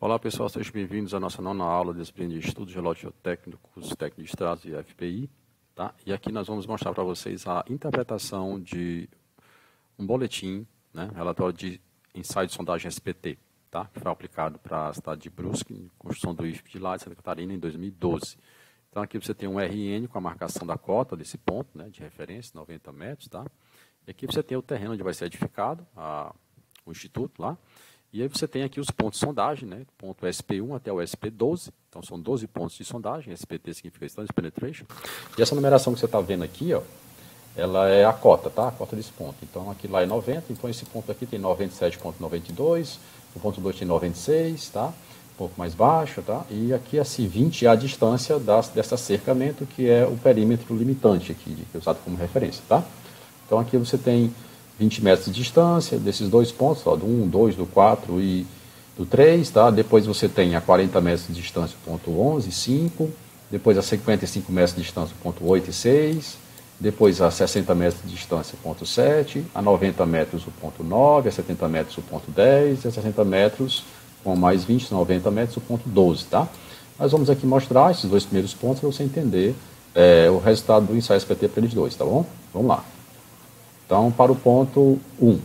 Olá pessoal, sejam bem-vindos à nossa nona aula de disciplina de estudo geológico técnico, curso técnico de estradas e FPI. Tá? E aqui nós vamos mostrar para vocês a interpretação de um boletim, né, relatório de ensaio de sondagem SPT, tá? Que foi aplicado para a cidade de Brusque, construção do IFP de lá de Santa Catarina em 2012. Então aqui você tem um RN com a marcação da cota desse ponto, né, de referência, 90 metros. Tá? E aqui você tem o terreno onde vai ser edificado o instituto lá. E aí você tem aqui os pontos de sondagem, né? Ponto SP1 até o SP12, então são 12 pontos de sondagem, SPT significa Studies Penetration. E essa numeração que você está vendo aqui, ó, ela é a cota, tá? A cota desse ponto. Então aqui lá é 90, então esse ponto aqui tem 97,92, o ponto 2 tem 96, tá? Um pouco mais baixo, tá? E aqui assim 20 é a distância desse cercamento, que é o perímetro limitante aqui, que é usado como referência, tá? Então aqui você tem 20 metros de distância desses dois pontos, ó, do 1, 2, do 4 e do 3, tá? Depois você tem a 40 metros de distância, o ponto 11, 5. Depois a 55 metros de distância, o ponto 8 e 6. Depois a 60 metros de distância, o ponto 7. A 90 metros, o ponto 9. A 70 metros, o ponto 10. E a 60 metros, com mais 20, 90 metros, o ponto 12, tá? Nós vamos aqui mostrar esses dois primeiros pontos para você entender o resultado do ensaio SPT para eles dois, tá bom? Vamos lá. Então, para o ponto 1,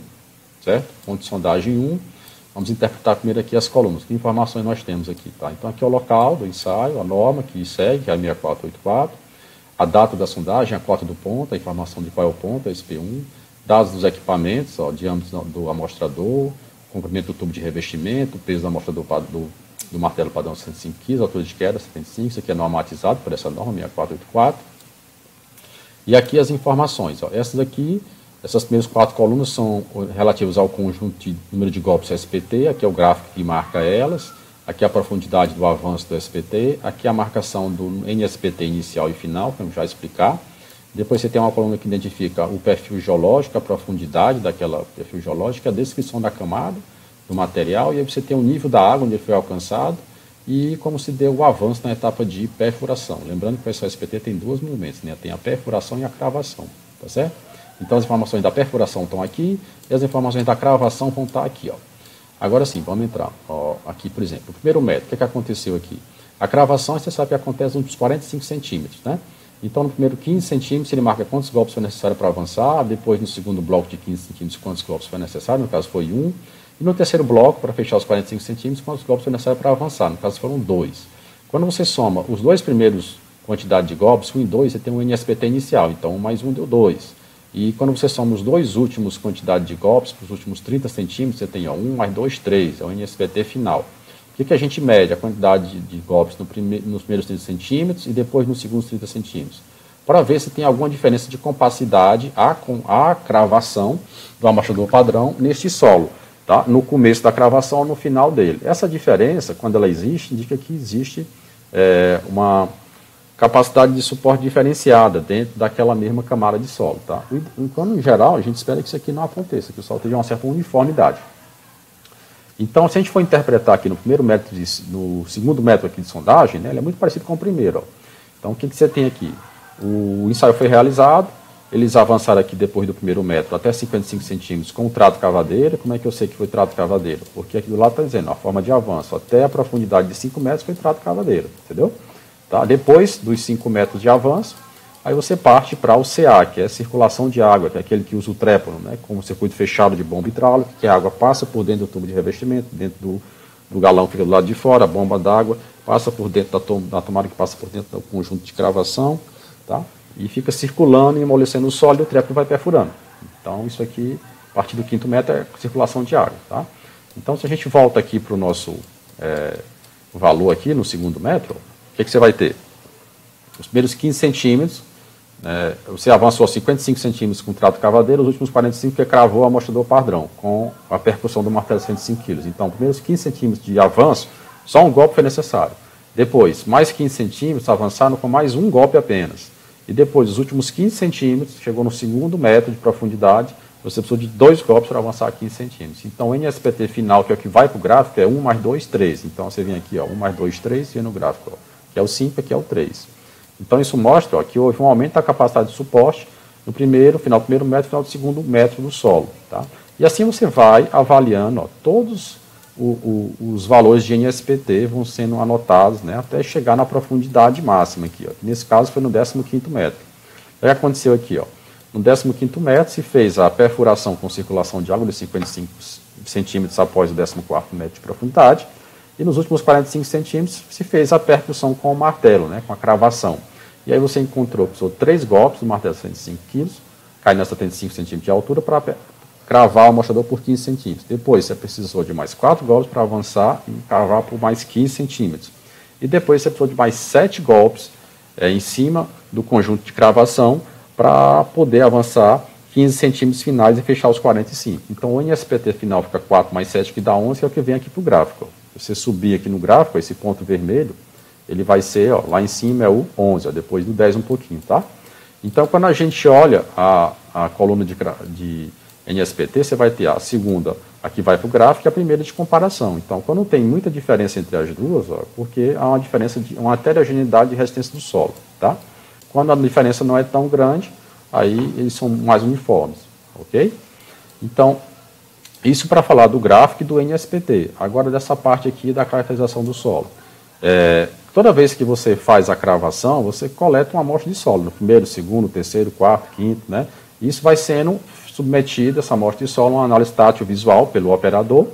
certo? Ponto de sondagem 1, vamos interpretar primeiro aqui as colunas. Que informações nós temos aqui, tá? Então, aqui é o local do ensaio, a norma que segue, que é a 6484, a data da sondagem, a cota do ponto, a informação de qual é o ponto, a SP1, dados dos equipamentos, ó, diâmetro do amostrador, comprimento do tubo de revestimento, peso do amostrador do martelo padrão 105 kg, altura de queda 75, isso aqui é normatizado por essa norma 6484. E aqui as informações, ó, essas primeiras 4 colunas são relativas ao conjunto de número de golpes SPT, aqui é o gráfico que marca elas, aqui a profundidade do avanço do SPT, aqui a marcação do NSPT inicial e final, que eu já explicar. Depois você tem uma coluna que identifica o perfil geológico, a profundidade daquela perfil geológico, a descrição da camada, do material, e aí você tem o nível da água onde ele foi alcançado e como se deu o avanço na etapa de perfuração. Lembrando que o SPT tem 2 movimentos, né? Tem a perfuração e a cravação, tá certo? Então, as informações da perfuração estão aqui e as informações da cravação vão estar aqui, ó. Agora sim, vamos entrar. Ó, aqui, por exemplo, o primeiro método, o que aconteceu aqui? A cravação, você sabe que acontece nos 45 centímetros, né? Então, no primeiro 15 centímetros, ele marca quantos golpes foi necessário para avançar, depois, no segundo bloco de 15 centímetros, quantos golpes foi necessário, no caso foi 1, e no terceiro bloco, para fechar os 45 centímetros, quantos golpes foi necessário para avançar, no caso foram 2. Quando você soma os dois primeiros quantidade de golpes, 1 e 2, você tem um NSPT inicial, então 1 mais 1 deu 2. E quando você soma os dois últimos quantidade de golpes, para os últimos 30 centímetros, você tem 1 mais 2, 3, é o NSPT final. O que a gente mede? A quantidade de golpes nos primeiros 30 centímetros e depois nos segundos 30 centímetros. Para ver se tem alguma diferença de compacidade à cravação do amostrador padrão neste solo, tá? No começo da cravação ou no final dele. Essa diferença, quando ela existe, indica que existe uma capacidade de suporte diferenciada dentro daquela mesma camada de solo, tá? Então, em geral, a gente espera que isso aqui não aconteça, que o solo tenha uma certa uniformidade. Então, se a gente for interpretar aqui no primeiro método, no segundo método aqui de sondagem, né, ele é muito parecido com o primeiro, ó. Então, o que você tem aqui? O ensaio foi realizado, eles avançaram aqui depois do primeiro método até 55 centímetros com o trato cavadeira. Como é que eu sei que foi trato cavadeira? Porque aqui do lado está dizendo, a forma de avanço até a profundidade de 5 metros foi trato cavadeira, entendeu? Tá? Depois dos 5 metros de avanço, aí você parte para o CA, que é a circulação de água, que é aquele que usa o trépano, né, com o circuito fechado de bomba hidráulica, que a água passa por dentro do tubo de revestimento, dentro do galão que fica do lado de fora, a bomba d'água, passa por dentro da tomada que passa por dentro do conjunto de cravação, tá? E fica circulando e amolecendo o solo e o trépano vai perfurando. Então, isso aqui, a partir do 5º metro, é circulação de água. Tá? Então, se a gente volta aqui para o nosso valor aqui, no segundo metro, o que você vai ter? Os primeiros 15 centímetros, você avançou 55 centímetros com o trato cavadeiro, os últimos 45 que cravou o amostrador padrão, com a percussão do martelo de 105 kg. Então, os primeiros 15 centímetros de avanço, só um golpe foi necessário. Depois, mais 15 centímetros, avançaram com mais um golpe apenas. E depois, os últimos 15 centímetros, chegou no segundo metro de profundidade, você precisou de 2 golpes para avançar 15 centímetros. Então, o NSPT final, que é o que vai para o gráfico, é 1 mais 2, 3. Então, você vem aqui, ó, 1 mais 2, 3, e vem no gráfico, ó, que é o 5, aqui é o 3. Então, isso mostra, ó, que houve um aumento da capacidade de suporte no final do primeiro metro, final do segundo metro do solo. Tá? E assim você vai avaliando, ó, todos os valores de NSPT vão sendo anotados, né, até chegar na profundidade máxima aqui. Ó. Nesse caso foi no 15º metro. O que aconteceu aqui? Ó? No 15º metro se fez a perfuração com circulação de água de 55 centímetros após o 14º metro de profundidade, e nos últimos 45 centímetros se fez a percussão com o martelo, né, com a cravação. E aí você encontrou, precisou 3 golpes do martelo de 105 kg, caindo a 75 centímetros de altura para cravar o amostrador por 15 centímetros. Depois você precisou de mais 4 golpes para avançar e cravar por mais 15 centímetros. E depois você precisou de mais 7 golpes em cima do conjunto de cravação para poder avançar 15 centímetros finais e fechar os 45. Então o NSPT final fica 4 mais 7, que dá 11, que é o que vem aqui para o gráfico. Se você subir aqui no gráfico, esse ponto vermelho, ele vai ser, ó, lá em cima é o 11, ó, depois do 10 um pouquinho, tá? Então quando a gente olha a coluna de NSPT, você vai ter a segunda, aqui vai para o gráfico, e a primeira de comparação. Então, quando tem muita diferença entre as duas, ó, porque há uma diferença de uma heterogeneidade de resistência do solo, tá? Quando a diferença não é tão grande, aí eles são mais uniformes, ok? Então, isso para falar do gráfico e do NSPT. Agora, dessa parte aqui da caracterização do solo. Toda vez que você faz a cravação, você coleta uma amostra de solo, no primeiro, segundo, terceiro, quarto, quinto, né? Isso vai sendo submetida, essa amostra de solo, uma análise tátil visual pelo operador,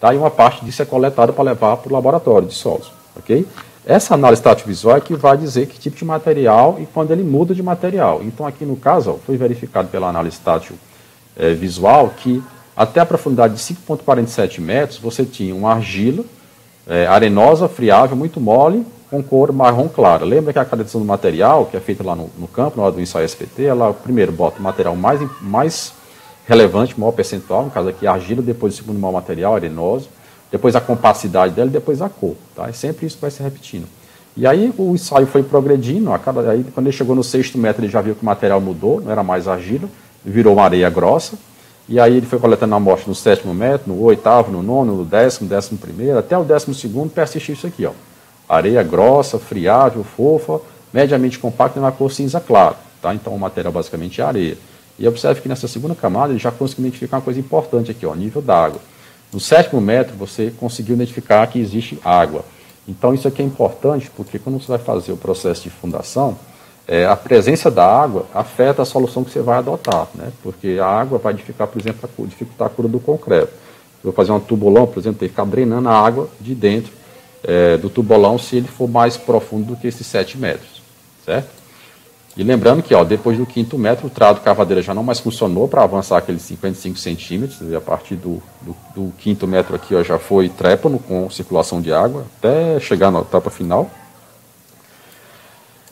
tá? E uma parte disso é coletada para levar para o laboratório de solos, ok? Essa análise tátil visual é que vai dizer que tipo de material e quando ele muda de material. Então, aqui no caso, ó, foi verificado pela análise tátil visual que até a profundidade de 5,47 metros, você tinha uma argila arenosa, friável, muito mole, com cor marrom clara. Lembra que a caracterização do material, que é feita lá no campo, na hora do ensaio SPT, ela primeiro bota o material mais relevante, maior percentual, no caso aqui a argila, depois o segundo maior material, arenoso, depois a compacidade dela e depois a cor. Tá? E sempre isso vai se repetindo. E aí o ensaio foi progredindo, aí, quando ele chegou no 6º metro ele já viu que o material mudou, não era mais argila, virou uma areia grossa, e aí ele foi coletando a amostra no 7º metro, no 8º, no 9º, no 10º, 11º, até o 12º persistiu isso aqui, ó. Areia grossa, friável, fofa, mediamente compacta na cor cinza claro. Tá? Então o material basicamente é areia. E observe que nessa segunda camada ele já conseguiu identificar uma coisa importante aqui, ó, nível d'água. No 7º metro você conseguiu identificar que existe água. Então isso aqui é importante porque quando você vai fazer o processo de fundação, a presença da água afeta a solução que você vai adotar, né? Porque a água vai dificultar, por exemplo, dificultar a cura do concreto. Eu vou fazer um tubolão, por exemplo, tem que ficar drenando a água de dentro do tubolão se ele for mais profundo do que esses 7 metros, certo? E lembrando que, ó, depois do 5º metro, o trado cavadeira já não mais funcionou para avançar aqueles 55 centímetros, e a partir do 5º metro aqui, ó, já foi trépano com circulação de água, até chegar na etapa final.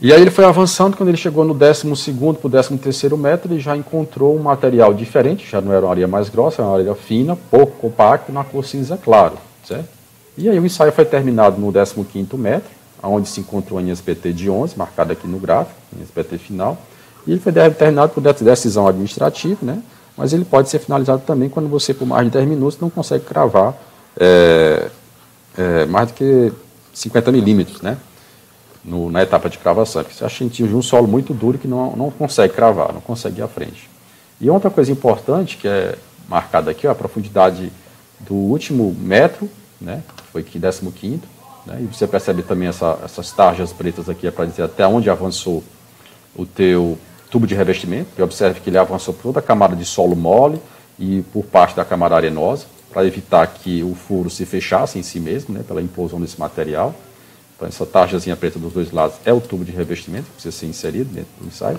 E aí ele foi avançando, quando ele chegou no 12º para o 13º metro, ele já encontrou um material diferente, já não era uma areia mais grossa, era uma areia fina, pouco compacta, na cor cinza claro, certo? E aí o ensaio foi terminado no 15º metro, onde se encontrou a NSPT de 11, marcado aqui no gráfico, NSPT final, e ele foi terminado por decisão administrativa, né? Mas ele pode ser finalizado também quando você, por mais de 10 minutos, não consegue cravar mais do que 50 milímetros, né? Na etapa de cravação, porque você atinge um solo muito duro que não consegue cravar, não consegue ir à frente. E outra coisa importante, que é marcada aqui, ó, a profundidade do último metro, né? Foi aqui 15º, né? E você percebe também essas tarjas pretas aqui, é para dizer até onde avançou o teu tubo de revestimento, e observe que ele avançou por toda a camada de solo mole e por parte da camada arenosa, para evitar que o furo se fechasse em si mesmo, né? Pela implosão desse material. Então, essa tarjazinha preta dos dois lados é o tubo de revestimento, que precisa ser inserido dentro do ensaio.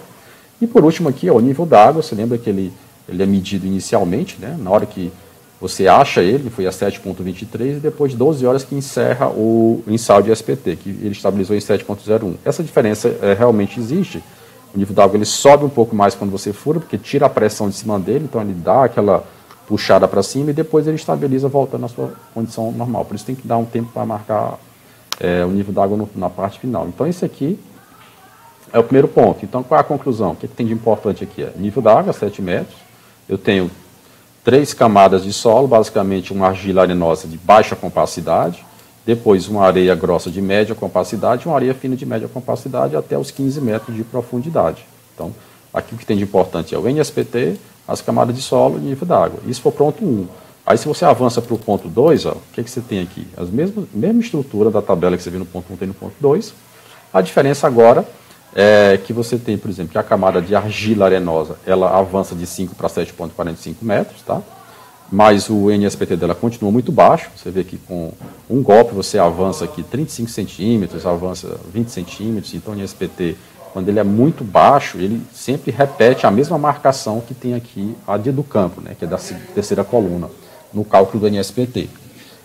E por último aqui, ó, o nível da água, você lembra que ele é medido inicialmente, né? Na hora que você acha ele foi a 7,23 e depois de 12 horas que encerra o ensaio de SPT, que ele estabilizou em 7,01. Essa diferença realmente existe. O nível da água ele sobe um pouco mais quando você fura, porque tira a pressão de cima dele, então ele dá aquela puxada para cima e depois ele estabiliza voltando à sua condição normal. Por isso tem que dar um tempo para marcar o nível da água na parte final. Então esse aqui é o primeiro ponto. Então qual é a conclusão? O que tem de importante aqui? Nível da água, 7 metros. Eu tenho 3 camadas de solo, basicamente uma argila arenosa de baixa compacidade, depois uma areia grossa de média compacidade e uma areia fina de média compacidade até os 15 metros de profundidade. Então, aqui o que tem de importante é o NSPT, as camadas de solo e nível d'água. Isso foi pronto 1. Aí se você avança para o ponto 2, o que você tem aqui? A mesma estrutura da tabela que você viu no ponto 1 tem no ponto 2. A diferença agora é que você tem, por exemplo, que a camada de argila arenosa, ela avança de 5 para 7,45 metros, tá? Mas o NSPT dela continua muito baixo. Você vê que com um golpe você avança aqui 35 centímetros, avança 20 centímetros. Então o NSPT, quando ele é muito baixo, ele sempre repete a mesma marcação que tem aqui a do campo, né, que é da terceira coluna, no cálculo do NSPT.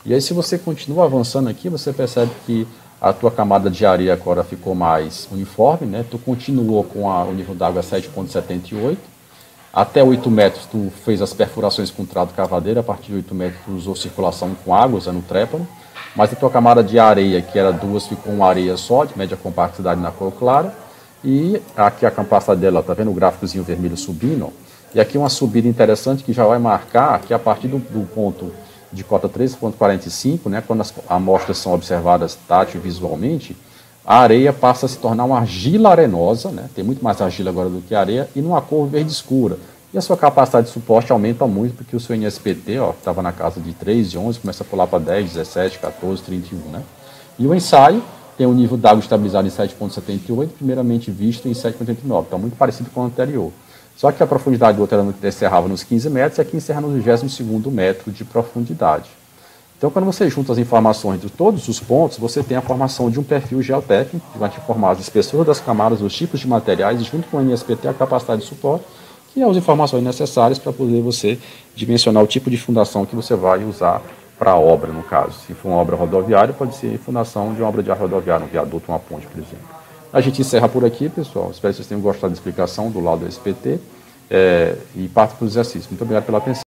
E aí se você continua avançando aqui, você percebe que a tua camada de areia agora ficou mais uniforme, né? Tu continuou com o nível d'água 7,78. Até 8 metros, tu fez as perfurações com trato cavadeira. A partir de 8 metros, tu usou circulação com água, usando trépano. Mas a tua camada de areia, que era 2, ficou uma areia só, de média complexidade na cor clara. E aqui a capacidade dela, tá vendo o gráficozinho vermelho subindo? Ó? E aqui uma subida interessante que já vai marcar que a partir do ponto de cota 13,45, né, quando as amostras são observadas tátil e visualmente, a areia passa a se tornar uma argila arenosa, né? Tem muito mais argila agora do que areia, e numa cor verde escura. E a sua capacidade de suporte aumenta muito, porque o seu NSPT, ó, estava na casa de 3, de 11, começa a pular para 10, 17, 14, 31. Né? E o ensaio tem um nível d'água estabilizado em 7,78, primeiramente visto em 7,89. Então, muito parecido com o anterior. Só que a profundidade do outro encerrava nos 15 metros, e aqui encerra no 22º metro de profundidade. Então, quando você junta as informações de todos os pontos, você tem a formação de um perfil geotécnico, que vai te informar as espessuras das camadas, os tipos de materiais, e junto com o NSPT, a capacidade de suporte, que é as informações necessárias para poder você dimensionar o tipo de fundação que você vai usar para a obra, no caso. Se for uma obra rodoviária, pode ser fundação de uma obra de ar rodoviária, um viaduto, uma ponte, por exemplo. A gente encerra por aqui, pessoal. Espero que vocês tenham gostado da explicação do lado do SPT e parto para os exercícios. Muito obrigado pela atenção.